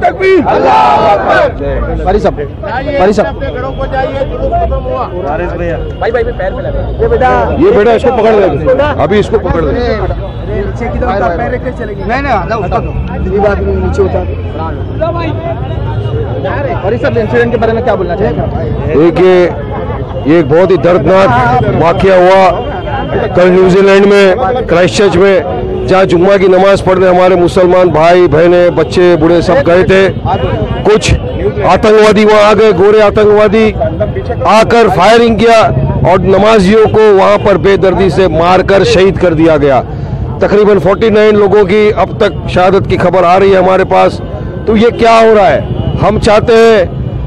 तकबीर, अल्लाह अकबर। भाई साहब घरों को जाइए, जुलूस खत्म हुआ। भाई पैर पे लगा। ये बेटा इसको पकड़ ले, अभी इसको पकड़ ले। नीचे की तरफ पैर रख के चलेंगे। नहीं नीचे उतार। भाई साहब इंसिडेंट के बारे में क्या बोलना चाहेंगे? देखिए, ये एक बहुत ही दर्दनाक वाकया हुआ कल न्यूजीलैंड में, क्राइस्टचर्च में, जहाँ जुम्मा की नमाज पढ़ने हमारे मुसलमान भाई बहनें बच्चे बूढ़े सब गए थे। कुछ आतंकवादी वहाँ आ गए, गोरे आतंकवादी आकर फायरिंग किया और नमाजियों को वहाँ पर बेदर्दी से मारकर शहीद कर दिया गया। तकरीबन 49 लोगों की अब तक शहादत की खबर आ रही है हमारे पास। तो ये क्या हो रहा है? हम चाहते हैं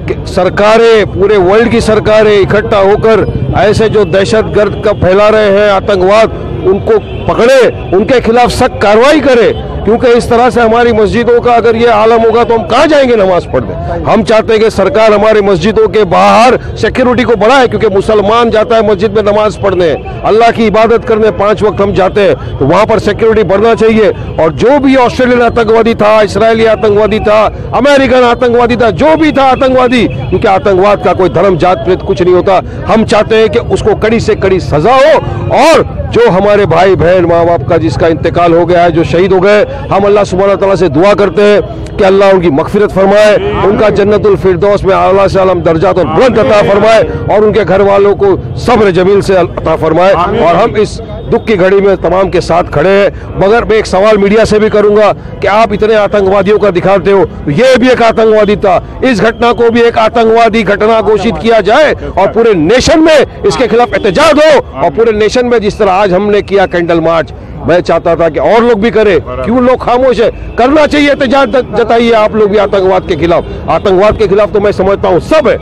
कि सरकारें, पूरे वर्ल्ड की सरकारें इकट्ठा होकर ऐसे जो दहशतगर्द का फैला रहे हैं आतंकवाद, उनको पकड़े, उनके खिलाफ सख्त कार्रवाई करे, क्योंकि इस तरह से हमारी मस्जिदों का अगर ये आलम होगा तो हम कहाँ जाएंगे नमाज पढ़ने। हम चाहते हैं कि सरकार हमारी मस्जिदों के बाहर सिक्योरिटी को बढ़ाए, क्योंकि मुसलमान जाता है मस्जिद में नमाज पढ़ने, अल्लाह की इबादत करने 5 वक्त हम जाते हैं, तो वहाँ पर सिक्योरिटी बढ़ना चाहिए। और जो भी ऑस्ट्रेलियन आतंकवादी था, इसराइली आतंकवादी था, अमेरिकन आतंकवादी था, जो भी था आतंकवादी, क्योंकि आतंकवाद का कोई धर्म जात प्रेत कुछ नहीं होता, हम चाहते हैं कि उसको कड़ी से कड़ी सजा हो। और जो हमारे भाई बहन माँ बाप का जिसका इंतकाल हो गया है, जो शहीद हो गए, हम अल्लाह सुब्हानहू तआला से दुआ करते हैं कि अल्लाह उनकी मगफिरत फरमाए, उनका जन्नतुल फिरदौस में आला से आलम दर्जात और बुलंद अता फरमाए, और उनके घर वालों को सब्र जमील से अता फरमाए। और हम इस दुख की घड़ी में तमाम के साथ खड़े हैं। मगर मैं एक सवाल मीडिया से भी करूंगा कि आप इतने आतंकवादियों का दिखाते हो, ये भी एक आतंकवादी था, इस घटना को भी एक आतंकवादी घटना घोषित किया जाए और पूरे नेशन में इसके खिलाफ एहतजाज हो। और पूरे नेशन में जिस तरह आज हमने किया कैंडल मार्च, मैं चाहता था कि और लोग भी करें। क्यों लोग खामोश है? करना चाहिए, एहतजाज जताइए आप लोग भी आतंकवाद के खिलाफ। आतंकवाद के खिलाफ तो मैं समझता हूँ सब है,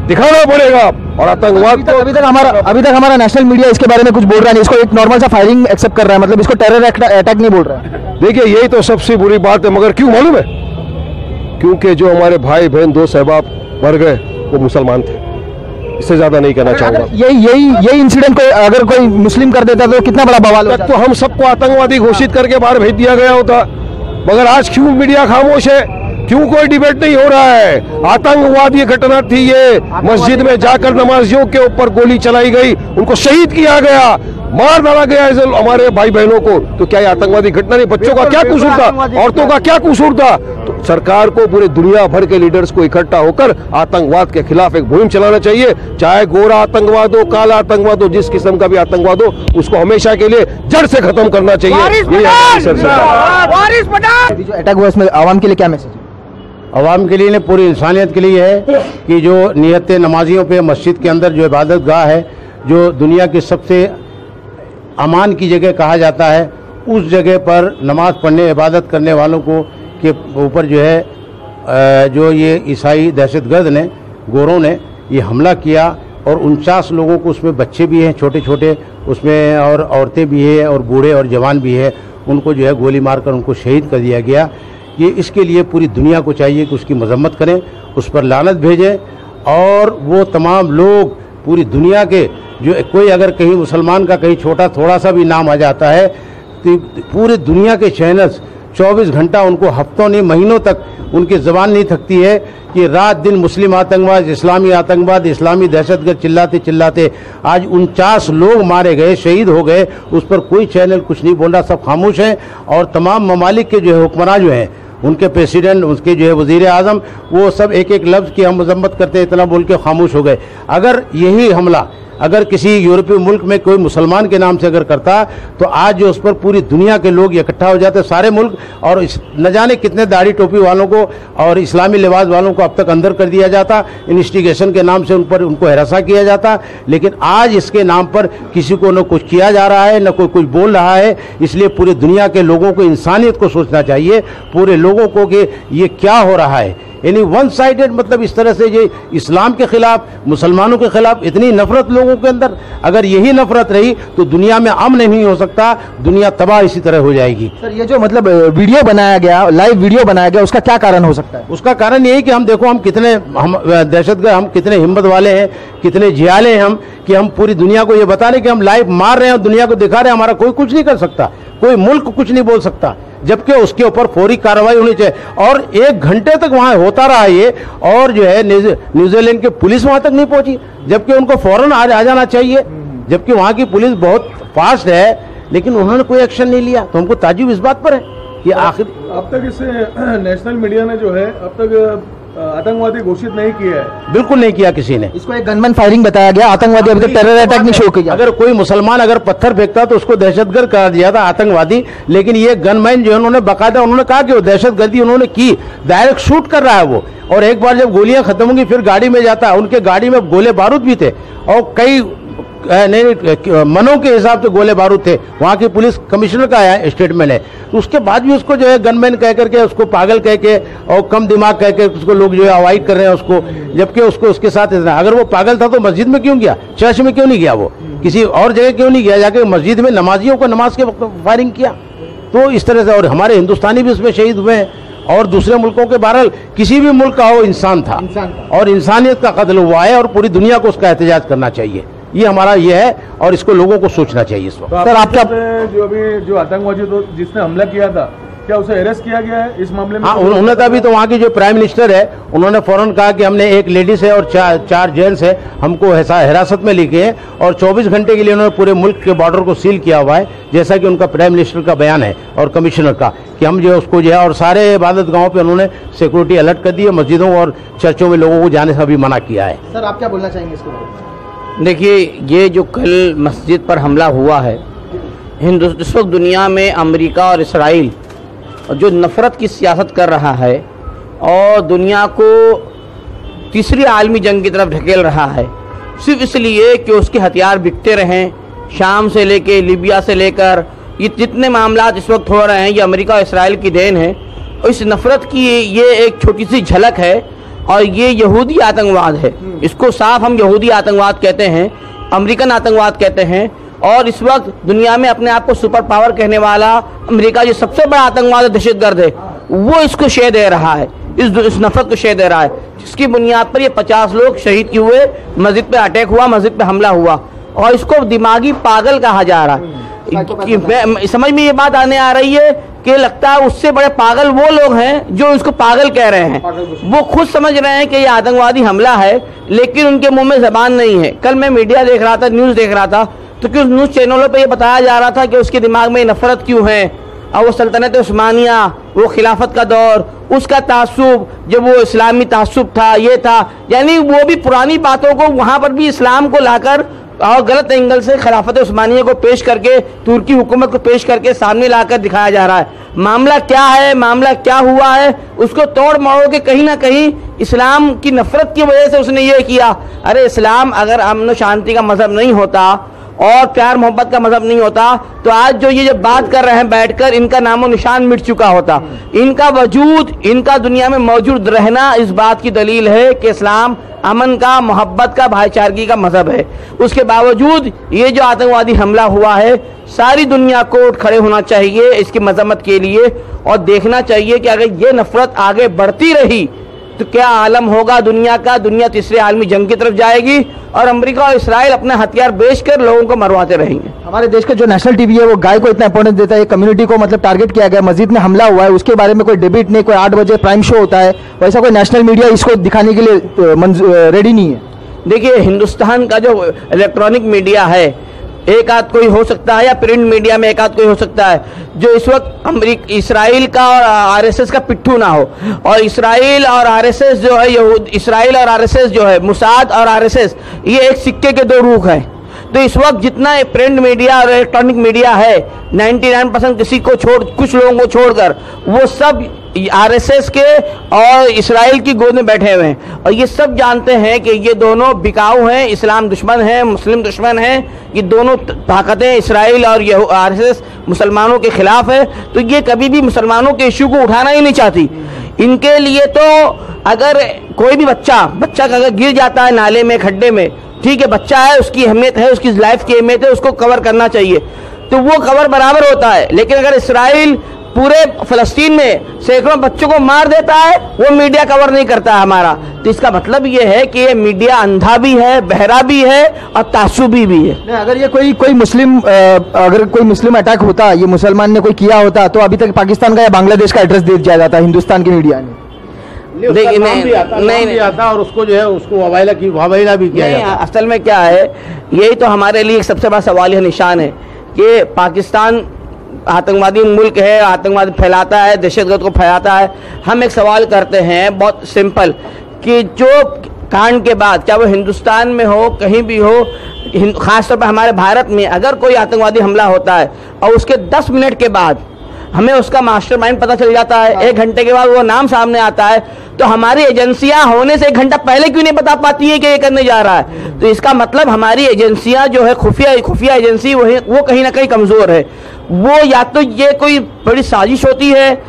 दिखाना पड़ेगा। और आतंकवाद तो अभी तक हमारा नेशनल मीडिया इसके बारे में कुछ बोल रहा नहीं, इसको एक नॉर्मल सा फायरिंग एक्सेप्ट कर रहा है, मतलब इसको टेरर अटैक नहीं बोल रहा है। देखिए, यही तो सबसे बुरी बात है। मगर क्यों मालूम है? क्योंकि जो हमारे भाई बहन 2 सहबाब मर गए वो मुसलमान थे। इससे ज्यादा नहीं कहना चाहूंगा। यही इंसिडेंट को अगर कोई मुस्लिम कर देता तो कितना बड़ा बवाल होता। तो हम सबको आतंकवादी घोषित करके बाहर भेज दिया गया होता। मगर आज क्यों मीडिया खामोश है? क्यों कोई डिबेट नहीं हो रहा है? आतंकवाद ये घटना थी, ये मस्जिद में जाकर नमाजियों के ऊपर गोली चलाई गई, उनको शहीद किया गया, मार डाला गया हमारे भाई बहनों को। तो क्या ये आतंकवादी घटना नहीं? बच्चों का क्या कसूर था? औरतों का क्या कसूर था? तो सरकार को पूरे दुनिया भर के लीडर्स को इकट्ठा होकर आतंकवाद के खिलाफ एक मुहिम चलाना चाहिए। चाहे गोरा आतंकवाद हो, काला आतंकवाद हो, जिस किस्म का भी आतंकवाद हो, उसको हमेशा के लिए जड़ से खत्म करना चाहिए। जो अटैक हुआ इसमें आवाम के लिए क्या मैसेज? अवाम के लिए ने पूरी इंसानियत के लिए है कि जो नियत नमाजियों पे मस्जिद के अंदर जो इबादत गाह है, जो दुनिया की सबसे अमान की जगह कहा जाता है, उस जगह पर नमाज पढ़ने इबादत करने वालों को के ऊपर जो है जो ये ईसाई दहशतगर्द ने, गोरों ने ये हमला किया और 49 लोगों को, उसमें बच्चे भी हैं छोटे छोटे उसमें, और औरतें भी हैं और बूढ़े और जवान भी हैं, उनको जो है गोली मारकर उनको शहीद कर दिया गया। ये इसके लिए पूरी दुनिया को चाहिए कि उसकी मजम्मत करें, उस पर लानत भेजें। और वो तमाम लोग पूरी दुनिया के, जो कोई अगर कहीं मुसलमान का कहीं छोटा थोड़ा सा भी नाम आ जाता है तो पूरे दुनिया के चैनल्स 24 घंटा उनको, हफ्तों नहीं महीनों तक उनकी ज़बान नहीं थकती है कि रात दिन मुस्लिम आतंकवाद, इस्लामी दहशतगर्द चिल्लाते चिल्लाते आज 49 लोग मारे गए, शहीद हो गए, उस पर कोई चैनल कुछ नहीं बोल रहा, सब खामोश हैं। और तमाम ममालिक के जो है हुक्मरान जो हैं, उनके प्रेसिडेंट, उसके जो है वज़ीर आज़म, वो सब एक एक लफ्ज़ की हम मजम्मत करते इतना बोल के खामोश हो गए। अगर यही हमला अगर किसी यूरोपीय मुल्क में कोई मुसलमान के नाम से अगर करता तो आज जो उस पर पूरी दुनिया के लोग इकट्ठा हो जाते, सारे मुल्क, और न जाने कितने दाढ़ी टोपी वालों को और इस्लामी लिबास वालों को अब तक अंदर कर दिया जाता, इन्वेस्टिगेशन के नाम से उनको हिरासा किया जाता। लेकिन आज इसके नाम पर किसी को न कुछ किया जा रहा है, न कोई कुछ बोल रहा है। इसलिए पूरी दुनिया के लोगों को, इंसानियत को सोचना चाहिए, पूरे लोगों को, कि ये क्या हो रहा है। यानी वन साइडेड, मतलब इस तरह से ये इस्लाम के खिलाफ, मुसलमानों के खिलाफ इतनी नफरत लोगों के अंदर, अगर यही नफरत रही तो दुनिया में अमन नहीं हो सकता, दुनिया तबाह इसी तरह हो जाएगी। सर, ये जो मतलब वीडियो बनाया गया, लाइव वीडियो बनाया गया, उसका क्या कारण हो सकता है? उसका कारण यही कि हम देखो, हम कितने दहशतगर्द, हम कितने हिम्मत वाले हैं, कितने जियाले हैं हम, कि हम पूरी दुनिया को ये बता रहे कि हम लाइव मार रहे हैं और दुनिया को दिखा रहे हैं। हमारा कोई कुछ नहीं कर सकता, कोई मुल्क कुछ नहीं बोल सकता, जबकि उसके ऊपर फौरी कार्रवाई होनी चाहिए। और 1 घंटे तक वहां होता रहा ये, और जो है न्यूजीलैंड की पुलिस वहां तक नहीं पहुंची, जबकि उनको फौरन आ जाना चाहिए, जबकि वहां की पुलिस बहुत फास्ट है, लेकिन उन्होंने कोई एक्शन नहीं लिया। तो हमको ताज्जुब इस बात पर है कि आखिर अब तक इसे नेशनल मीडिया ने जो है अब तक आतंकवादी घोषित नहीं किया है। बिल्कुल नहीं किया किसी ने। इसको एक गनमैन फायरिंग बताया गया, आतंकवादी अभी तक टेरर अटैक नहीं शो किया। अगर कोई मुसलमान अगर पत्थर फेंकता तो उसको दहशतगर्द करा दिया था, आतंकवादी, लेकिन ये गनमैन जो है उन्होंने बाकायदा उन्होंने कहा कि वो दहशतगर्दी उन्होंने की, डायरेक्ट शूट कर रहा है वो। और एक बार जब गोलियां खत्म होंगी फिर गाड़ी में जाता है, उनके गाड़ी में गोले बारूद भी थे और कई मनों के हिसाब से गोले बारूद थे। वहां की पुलिस कमिश्नर का स्टेटमेंट है। तो उसके बाद भी उसको जो है गनमैन कह करके, उसको पागल कह के और कम दिमाग कह के उसको लोग जो है अवॉइड कर रहे हैं उसको, जबकि उसको उसके साथ इतना, अगर वो पागल था तो मस्जिद में क्यों गया, चर्च में क्यों नहीं गया, वो किसी और जगह क्यों नहीं गया, जाके मस्जिद में नमाजियों को नमाज के वक्त फायरिंग किया। तो इस तरह से, और हमारे हिंदुस्तानी भी उसमें शहीद हुए हैं और दूसरे मुल्कों के, बहरहाल किसी भी मुल्क का हो इंसान था और इंसानियत का कत्ल हुआ है और पूरी दुनिया को उसका एहतजाज करना चाहिए। ये हमारा ये है और इसको लोगों को सोचना चाहिए इस वक्त। तो सर आपका जो अभी जो आतंकवादी तो जिसने हमला किया था, क्या उसे अरेस्ट किया गया है इस मामले में? हाँ, उन्होंने तो अभी तो वहाँ की जो प्राइम मिनिस्टर है उन्होंने फौरन कहा कि हमने एक लेडीज है और चार जेंट्स है, हमको हिरासत में लेके हैं और 24 घंटे के लिए उन्होंने पूरे मुल्क के बॉर्डर को सील किया हुआ है, जैसा कि उनका प्राइम मिनिस्टर का बयान है और कमिश्नर का, कि हम जो है उसको जो है, और सारे इबादत गाहों पे उन्होंने सिक्योरिटी अलर्ट कर दी है, मस्जिदों और चर्चों में लोगों को जाने से भी मना किया है। सर आप क्या बोलना चाहेंगे इसके बारे में? देखिए, ये जो कल मस्जिद पर हमला हुआ है, इस वक्त दुनिया में अमेरिका और इसराइल जो नफ़रत की सियासत कर रहा है और दुनिया को तीसरी आलमी जंग की तरफ ढकेल रहा है, सिर्फ इसलिए कि उसके हथियार बिकते रहें। शाम से लेके लीबिया से लेकर ये जितने मामला इस वक्त हो रहे हैं, ये अमेरिका और इसराइल की देन है। और इस नफ़रत की ये एक छोटी सी झलक है और ये यहूदी आतंकवाद है। इसको साफ हम यहूदी आतंकवाद कहते हैं, अमेरिकन आतंकवाद कहते हैं। और इस वक्त दुनिया में अपने आप को सुपर पावर कहने वाला अमेरिका जो सबसे बड़ा आतंकवाद दहशतगर्द है, वो इसको श्रेय दे रहा है, इस नफरत को श्रेय दे रहा है, जिसकी बुनियाद पर ये 50 लोग शहीद किए हुए, मस्जिद पे अटैक हुआ, मस्जिद पे हमला हुआ और इसको दिमागी पागल कहा जा रहा है। समझ में ये बात आने आ रही है कि लगता है उससे बड़े पागल वो लोग हैं जो इसको पागल कह रहे हैं। वो खुद समझ रहे हैं कि ये आतंकवादी हमला है, लेकिन उनके मुंह में जबान नहीं है। कल मैं मीडिया देख रहा था, न्यूज़ देख रहा था, तो कि उस न्यूज़ चैनलों पे ये बताया जा रहा था कि उसके दिमाग में नफरत क्यों है, और वो सल्तनत उस्मानिया, वो खिलाफत का दौर, उसका तासुब, जब वो इस्लामी तासुब था, ये था, यानी वो भी पुरानी बातों को वहाँ पर भी इस्लाम को लाकर और गलत एंगल से खिलाफत उस्मानिया को पेश करके, तुर्की हुकूमत को पेश करके सामने लाकर दिखाया जा रहा है। मामला क्या है, मामला क्या हुआ है, उसको तोड़ मरोड़ के कहीं ना कहीं इस्लाम की नफरत की वजह से उसने ये किया। अरे इस्लाम अगर अमन शांति का मजहब नहीं होता और प्यार मोहब्बत का मजहब नहीं होता, तो आज जो ये जब बात कर रहे हैं बैठकर, इनका नामो निशान मिट चुका होता। इनका वजूद, इनका दुनिया में मौजूद रहना इस बात की दलील है कि इस्लाम अमन का, मोहब्बत का, भाईचारगी का मजहब है। उसके बावजूद ये जो आतंकवादी हमला हुआ है, सारी दुनिया को उठ खड़े होना चाहिए इसकी मजम्मत के लिए और देखना चाहिए कि अगर ये नफरत आगे बढ़ती रही तो क्या आलम होगा दुनिया का। दुनिया तीसरे आलमी जंग की तरफ जाएगी और अमेरिका और इसराइल अपने हथियार बेचकर लोगों को मरवाते रहेंगे। हमारे देश का जो नेशनल टीवी है वो गाय को इतना इंपॉर्टेंस देता है, कम्युनिटी को मतलब टारगेट किया गया, मस्जिद में हमला हुआ है, उसके बारे में कोई डिबेट नहीं, कोई 8 बजे प्राइम शो होता है, वैसा कोई नेशनल मीडिया इसको दिखाने के लिए रेडी नहीं है। देखिए, हिंदुस्तान का जो इलेक्ट्रॉनिक मीडिया है, एक आध कोई हो सकता है, या प्रिंट मीडिया में एक आध कोई हो सकता है जो इस वक्त इसराइल का और आरएसएस का पिट्ठू ना हो। और इसराइल और आरएसएस जो है, इसराइल और आरएसएस जो है, मुसाद और आरएसएस, ये एक सिक्के के दो रुख हैं। तो इस वक्त जितना प्रिंट मीडिया और इलेक्ट्रॉनिक मीडिया है, 99% किसी को छोड़, कुछ लोगों को छोड़कर, वो सब आरएसएस के और इसराइल की गोद में बैठे हुए हैं। और ये सब जानते हैं कि ये दोनों बिकाऊ हैं, इस्लाम दुश्मन हैं, मुस्लिम दुश्मन हैं। ये दोनों ताकतें, इसराइल और आरएसएस, मुसलमानों के खिलाफ है। तो ये कभी भी मुसलमानों के इशू को उठाना ही नहीं चाहती। इनके लिए तो अगर कोई भी बच्चा का अगर गिर जाता है नाले में, खड्डे में, ठीक है, बच्चा है, उसकी अहमियत है, उसकी लाइफ की अहमियत है, उसको कवर करना चाहिए, तो वो कवर बराबर होता है। लेकिन अगर इसराइल पूरे फ़लस्तीन में सैकड़ों बच्चों को मार देता है, वो मीडिया कवर नहीं करता है हमारा। तो इसका मतलब ये है कि ये मीडिया अंधा भी है, बहरा भी है और तासुबी भी है। नहीं, अगर ये कोई मुस्लिम अगर कोई मुस्लिम अटैक होता, ये मुसलमान ने कोई किया होता, तो अभी तक पाकिस्तान का या बांग्लादेश का एड्रेस दे दिया जाता हिंदुस्तान की मीडिया ने। नहीं आता और उसको जो है उसको हवाला भी किया जाता। असल में क्या है, यही तो हमारे लिए एक सबसे बड़ा सवालिया निशान है कि पाकिस्तान आतंकवादी मुल्क है, आतंकवाद फैलाता है, दहशतगर्द को फैलाता है। हम एक सवाल करते हैं बहुत सिंपल कि जो कांड के बाद, चाहे वो हिंदुस्तान में हो, कहीं भी हो, खासतौर पर हमारे भारत में अगर कोई आतंकवादी हमला होता है और उसके 10 मिनट के बाद हमें उसका मास्टरमाइंड पता चल जाता है, 1 घंटे के बाद वो नाम सामने आता है, तो हमारी एजेंसियां होने से 1 घंटा पहले क्यों नहीं बता पाती है कि ये करने जा रहा है? तो इसका मतलब हमारी एजेंसियां जो है खुफिया एजेंसी वो कहीं ना कहीं कमज़ोर है। वो या तो ये कोई बड़ी साजिश होती है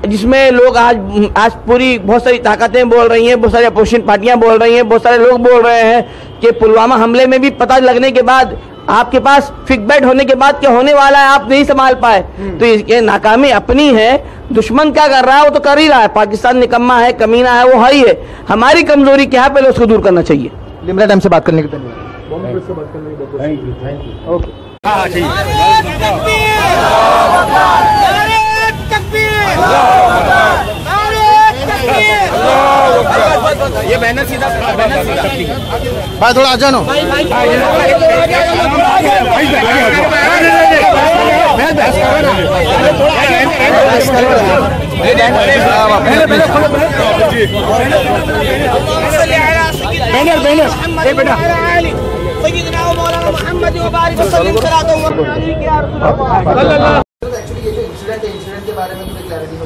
जिसमें लोग आज पूरी बहुत सारी ताकतें बोल रही हैं, बहुत सारी अपोजिशन पार्टियां बोल रही हैं, बहुत सारे लोग बोल रहे हैं कि पुलवामा हमले में भी पता लगने के बाद, आपके पास फिक्स होने के बाद क्या होने वाला है आप नहीं संभाल पाए। तो ये नाकामी अपनी है। दुश्मन क्या कर रहा है वो तो कर ही रहा है। पाकिस्तान निकम्मा है, कमीना है, वो है ही है। हमारी कमजोरी क्या है, पहले उसको दूर करना चाहिए। लिमरा टाइम से बात करने के धन्यवाद। ये बैनर सीधा भाई थोड़ा आ जानो। इंसिडेंट के बारे में थोड़ी क्लैरिटी हो।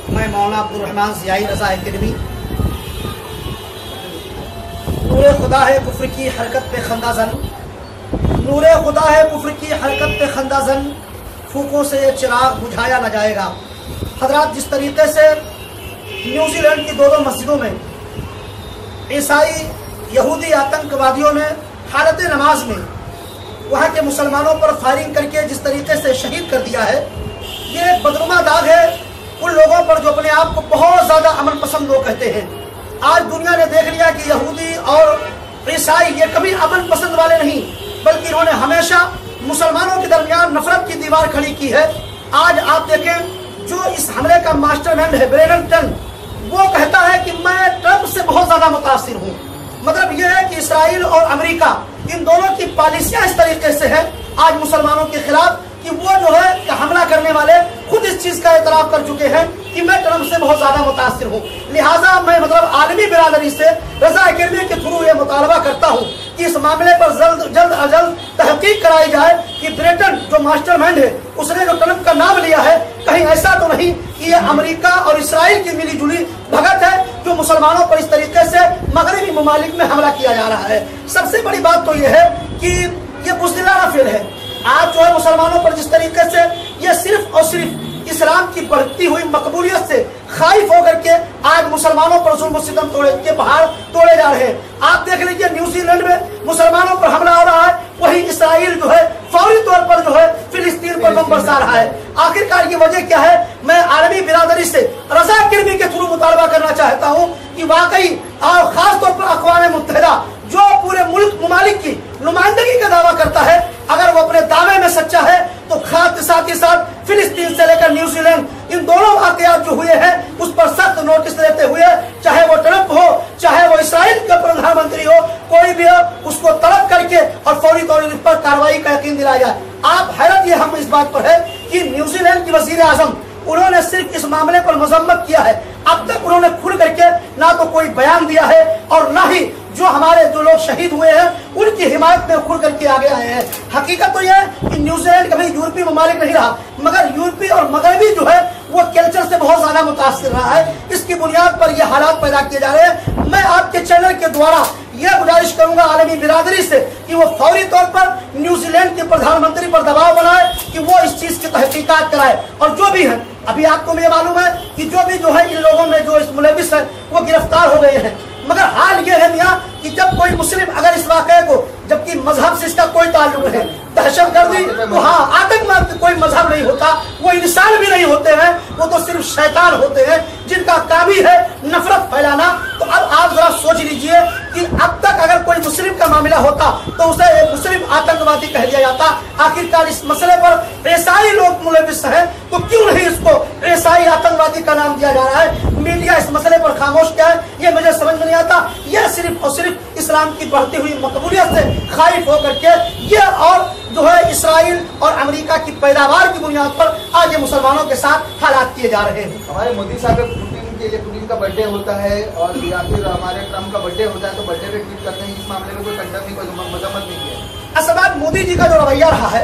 मैं मौलाना अब्दुल रहमान सियाही रज़ा अकेडमी। नूरे खुदा है कुफ्र की हरकत पे खंदाजन, नूरे खुदा है कुफ्र की हरकत पे खंदाजन, फूकों से ये चिराग बुझाया न जाएगा। हजरात, जिस तरीके से न्यूजीलैंड की 2 मस्जिदों में ईसाई यहूदी आतंकवादियों ने हालत नमाज में वहाँ के मुसलमानों पर फायरिंग करके जिस तरीके से शहीद कर दिया है, ये एक बदनुमा दाग है उन लोगों पर जो अपने आप को बहुत ज़्यादा अमन पसंद लोग कहते हैं। आज दुनिया ने देख लिया कि यहूदी और ईसाई ये कभी अमन पसंद वाले नहीं, बल्कि इन्होंने हमेशा मुसलमानों के दरमियान नफरत की दीवार खड़ी की है। आज आप देखें, जो इस हमले का मास्टरमाइंड है ब्रेनन टन, वो कहता है कि मैं ट्रंप से बहुत ज़्यादा मुतासिर हूँ। मतलब यह है कि इसराइल और अमेरिका, इन दोनों की पॉलिसियाँ इस तरीके से है आज मुसलमानों के खिलाफ कि वो जो है हमला करने वाले खुद इस चीज का एतराफ कर चुके हैं कि मैं ट्रंप से बहुत ज्यादा मुतासिर हूँ। लिहाजा मैं मतलब आलमी बिरादरी से रज़ा अकेडमी के थ्रू ये मुतालबा करता हूँ कि इस मामले पर जल्द अज जल्द तहकीक कराई जाए कि ब्रिटेन जो मास्टरमाइंड है उसने जो ट्रंप का नाम लिया है, कहीं ऐसा तो नहीं कि ये अमेरिका और इसराइल की मिली जुली भगत है जो मुसलमानों पर इस तरीके से मगरबी ममालिक में हमला किया जा रहा है। सबसे बड़ी बात तो यह है कि ये बुज़दिलाना फेल है। आज जो है मुसलमानों पर जिस तरीके से ये सिर्फ और सिर्फ इस्लाम की बढ़ती हुई मकबूलियत से खाइफ होकर के आज मुसलमानों पर जुल्म सितम के पहाड़ तोड़े जा रहे हैं। आप देख लीजिए न्यूजीलैंड में मुसलमानों पर हमला हो रहा है, वही इसराइल जो है फौरी तौर पर जो है फिलिस्तीन पर बम बरसा रहा है। आखिरकार ये वजह क्या है? मैं आलमी बिरादरी से रज़ा अकेडमी के थ्रू मुतालबा करना चाहता हूँ कि वाकई और खास तौर पर अक़वाम मुत्तहिदा जो पूरे मुल्क ममालिक की नुमाइंदगी का दावा करता है, अगर वो अपने दावे में सच्चा है तो साथ ही साथ फिलिस्तीन से लेकर न्यूजीलैंड, इन दोनों वाकयात जो हुए हैं उस पर सख्त नोटिस लेते हुए, चाहे वो ट्रंप हो चाहे वो इसराइल का प्रधानमंत्री हो, कोई भी हो, उसको तलब करके और फौरी तौर पर कार्रवाई का यकीन दिलाया जाए। आप हैरत ये हम इस बात पर है कि न्यूजीलैंड की वजीर आजम, उन्होंने सिर्फ इस मामले पर मजम्मत किया है। अब तक उन्होंने खुल करके ना तो कोई बयान दिया है और ना ही जो हमारे जो लोग शहीद हुए हैं उनकी हिमायत में खुल करके आगे आए हैं। हकीकत तो यह है कि न्यूजीलैंड कभी यूरोपीय ममालिक नहीं रहा, मगर यूरोपीय और मगरबी जो है वो कल्चर से बहुत ज्यादा मुतासिर रहा है। इसकी बुनियाद पर यह हालात पैदा किए जा रहे हैं। मैं आपके चैनल के द्वारा यह गुजारिश करूंगा आलमी बिरादरी से कि वो फौरी तौर पर न्यूजीलैंड के प्रधानमंत्री पर दबाव बनाए कि वो इस चीज की तहकीकात कराए। और जो भी है, अभी आपको ये मालूम है कि जो भी जो है इन लोगों में जो इस मुलविस है वो गिरफ्तार हो गए हैं। मगर हाल ये है मियाँ कि जब कोई मुस्लिम अगर इस वाक़े को, जबकि मजहब से इसका कोई ताल्लुक नहीं, दहशतगर्दी तो हाँ, आतंकवाद कोई मजहब नहीं होता, वो इंसान भी नहीं होते हैं, वो तो सिर्फ शैतान होते हैं जिनका काम ही है नफरत फैलाना। तो अब आप जरा सोच लीजिए कि अब तक अगर कोई मुस्लिम का मामला होता तो उसे मुस्लिम आतंकवादी कह दिया जाता। आखिरकार इस मसले पर ईसाई लोग मुलविस हैं, तो क्यों नहीं इसको ईसाई आतंकवादी का नाम दिया जा रहा है? मीडिया इस मसले पर खामोश क्या है, ये मुझे समझ में नहीं आता। यह सिर्फ और सिर्फ इस्लाम की बढ़ती हुई मकबूलियत से खारिफ होकर के ये और जो है इसराइल और अमेरिका की पैदावार की बुनियाद पर आज ये मुसलमानों के साथ हालात किए जा रहे हैं। हमारे मोदी साहब पुतिन के लिए, पुतिन का बर्थडे होता है और या फिर हमारे ट्रम्प का बर्थडे होता है तो बर्थडे पे ट्वीट करते हैं। इस मामले में कोई कंडम नहीं, कोई मजम्मत नहीं किया। असल बात मोदी जी का जो रवैया रहा है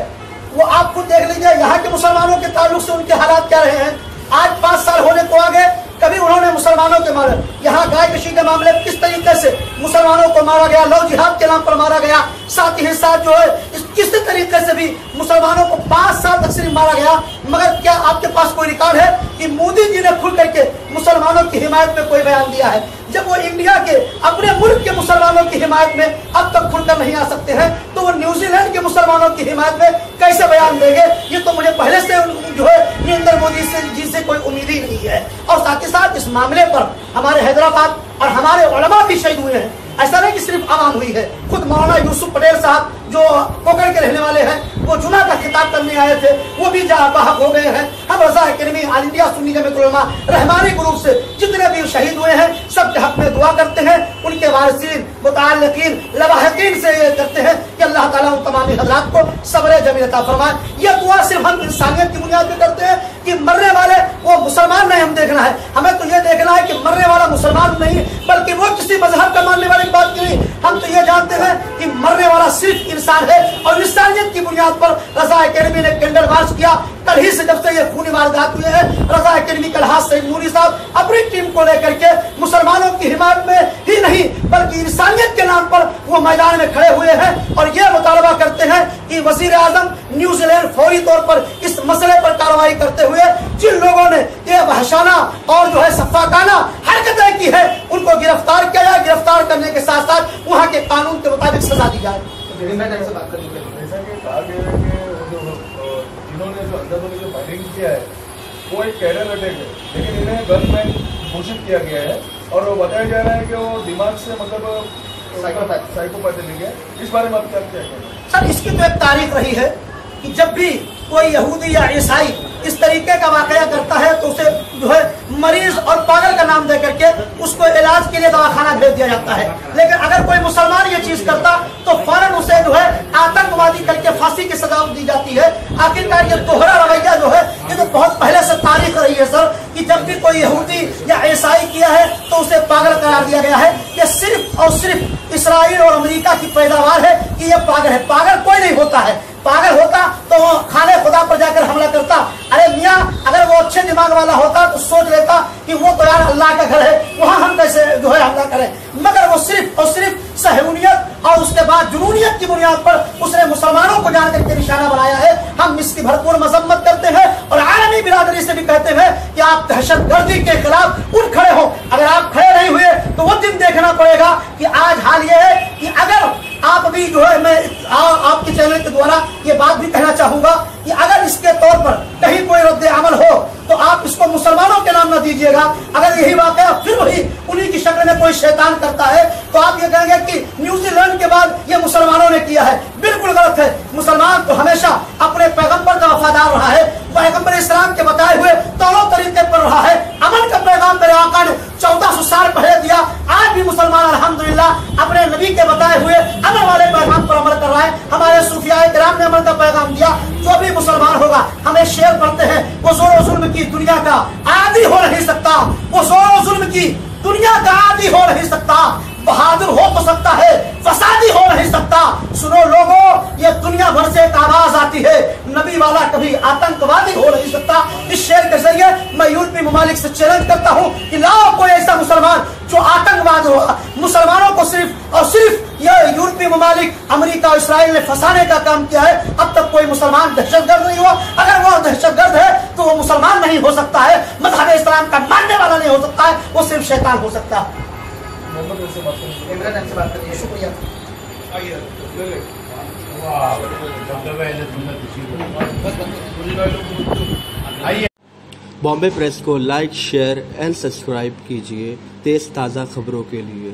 वो आप खुद देख लीजिए, यहाँ के मुसलमानों के ताल्लुक से उनके हालात क्या रहे हैं। आज 5 साल होने को आ गए, कभी उन्होंने मुसलमानों के मारे यहाँ गाय कशी के मामले में किस तरीके से मुसलमानों को मारा गया, लव जिहाद के नाम पर मारा गया, साथ ही साथ जो है किस तरीके से भी मुसलमानों को 5 साल तक सिर्फ मारा गया। मगर क्या आपके पास कोई रिकॉर्ड है कि मोदी जी ने खुल करके मुसलमानों की हिमायत में कोई बयान दिया है? जब वो इंडिया के अपने मुल्क के मुसलमानों की हिमायत में अब तक खुलकर नहीं आ सकते हैं, तो वो न्यूजीलैंड के मुसलमानों की हिमायत में कैसे बयान देंगे? ये तो मुझे पहले से जो है नरेंद्र मोदी जी से कोई उम्मीद ही नहीं है। और साथ ही साथ इस मामले पर हमारे हैदराबाद और हमारे उलमा भी शहीद हुए हैं। ऐसा नहीं कि सिर्फ आवाम हुई है, खुद मौलाना यूसुफ पटेल साहब जो पोखर के रहने वाले हैं, वो जुमा का खिताब करने आए थे, वो भी बाहक हो गए हैं। हम Raza academy all India Sunni Jamiat Ulama Rahmani group से जितने भी शहीद हुए हैं सबके हक में दुआ करते हैं। उनके वारिसीन मुताल्लिकीन लवाहिकीन से ये करते हैं कि अल्लाह ताला उन तमाम हज़रात को सब्र जमील अता फरमाए। ये दुआ सिर्फ हम इंसानियत की बुनियाद पर करते हैं कि मरने वाले वो मुसलमान नहीं हम देखना है, हमें तो ये देखना है कि मरने वाला मुसलमान नहीं बल्कि वो किसी मजहब का मानने वाले की बात नहीं। हम तो ये जानते हैं कि मरने वाला सिर्फ इंसान है और इंसानियत की बुनियाद पर रजा अकेडमी ने कैंडल मार्च किया। कल ही से जब से ये खूनी वारदात हुए हैं, रजा अकेडमी कलहास सईद नूरी साहब अपनी टीम को लेकर के मुसलमानों की हिमायत में ही नहीं बल्कि इंसानियत के नाम पर वो मैदान में खड़े हुए हैं और ये मुतालबा करते हैं कि वजीर आजम न्यूजीलैंड फौरी तौर पर इस मसले पर कार्रवाई करते हुए जिन लोगों ने ये वहशाना और जो है सफाकाना हरकतें की है उनको गिरफ्तार किया जाए। गिरफ्तार करने के साथ साथ वहाँ के कानून के मुताबिक सजा दी जाए। जैसा कि कहा गया है कि जिन्होंने जो अंधाधुंधी जो फायरिंग किया है वो एक टेरर अटैक है, लेकिन इन्हें गनमैन घोषित किया गया है और वो बताया जा रहा है कि वो दिमाग से मतलब साइकोपैथी है। इस बारे में आप क्या कहते हैं? सर, इसकी तो एक तारीख रही है कि जब भी कोई यहूदी या ईसाई इस तरीके का वाकया करता है तो उसे जो है मरीज और पागल का नाम देकर के उसको इलाज के लिए दवाखाना भेज दिया जाता है। लेकिन अगर कोई मुसलमान ये चीज करता तो फौरन उसे जो है आतंकवादी करके फांसी की सजा दी जाती है। आखिरकार ये दोहरा रवैया जो है ये तो बहुत पहले से तारीख रही है सर कि जब भी कोई यहूदी या ईसाई किया है तो उसे पागल करार दिया गया है। ये सिर्फ और सिर्फ इसराइल और अमेरिका की पैदावार है कि ये पागल है। पागल कोई नहीं होता है, पागल होता तो वो खाने खुदा पर जाकर हमला करता। अरे मियाँ, अगर वो अच्छे दिमाग वाला होता तो सोच लेता कि वो तो यार अल्लाह का घर है, वहाँ हम कैसे जो है हमला करें। मगर वो सिर्फ और सिर्फ सहूनियत और उसके बाद जुनूनियत की बुनियाद पर उसने मुसलमानों को जान करके निशाना बनाया है। हम इसकी भरपूर मजम्मत करते हैं और आलमी बिरादरी से भी कहते हैं कि आप दहशतगर्दी के खिलाफ उठ खड़े हो। अगर आप खड़े नहीं हुए तो वो दिन देखना पड़ेगा कि आज हाल ये है कि अगर आप भी जो है मैं आपके चैनल के द्वारा ये बात भी कहना चाहूंगा कि अगर इसके तौर पर कहीं कोई रद्द अमल हो तो आप इसको मुसलमानों के नाम न दीजिएगा। अगर यही वाकया फिर वही उन्हीं की शक्ल में कोई शैतान करता है तो आप ये कहेंगे कि न्यूजीलैंड के बाद ये मुसलमानों ने किया है। बिल्कुल गलत है। मुसलमान तो हमेशा अपने पैगंबर का वफादार रहा है, पैगंबर इस्लाम के बताए हुए दोनों तरीके पर रहा है। अमन का पैगाम मेरे आका ने 1400 साल पहले दिया। आज भी मुसलमान अल्हम्दुलिल्लाह अपने नबी के बताए हुए अमल वाले पैगाम पर अमल कर रहा है। हमारे सूफियाए किराम ने अमल का पैगाम दिया। जो भी मुसलमान होगा, हमें शेर पढ़ते हैं, वो जोर जुल्म की दुनिया का आदी हो नहीं सकता। वो जोर जुल्म की दुनिया का आदी हो नहीं सकता। बहादुर हो तो सकता है, फसादी हो नहीं सकता। सुनो लोगों, ये दुनिया भर से एक आवाज आती है, नबी वाला कभी आतंकवादी हो नहीं सकता। इस शेर के जरिए मैं यूरोपीय ममालिक से चैलेंज करता हूँ कि लाओ कोई ऐसा मुसलमान जो आतंकवाद हुआ। मुसलमानों को सिर्फ और सिर्फ यह यूरोपीय ममालिक अमेरिका और इसराइल ने फंसाने का काम किया है। अब तक कोई मुसलमान दहशतगर्द नहीं हुआ। अगर वो दहशतगर्द है तो वो मुसलमान नहीं हो सकता है, मजहब इस्लाम का मानने वाला नहीं हो सकता है, वो सिर्फ शैतान हो सकता है। इमरान से बात करिए। शुक्रिया। बॉम्बे प्रेस को लाइक, शेयर एंड सब्सक्राइब कीजिए तेज़ ताज़ा खबरों के लिए।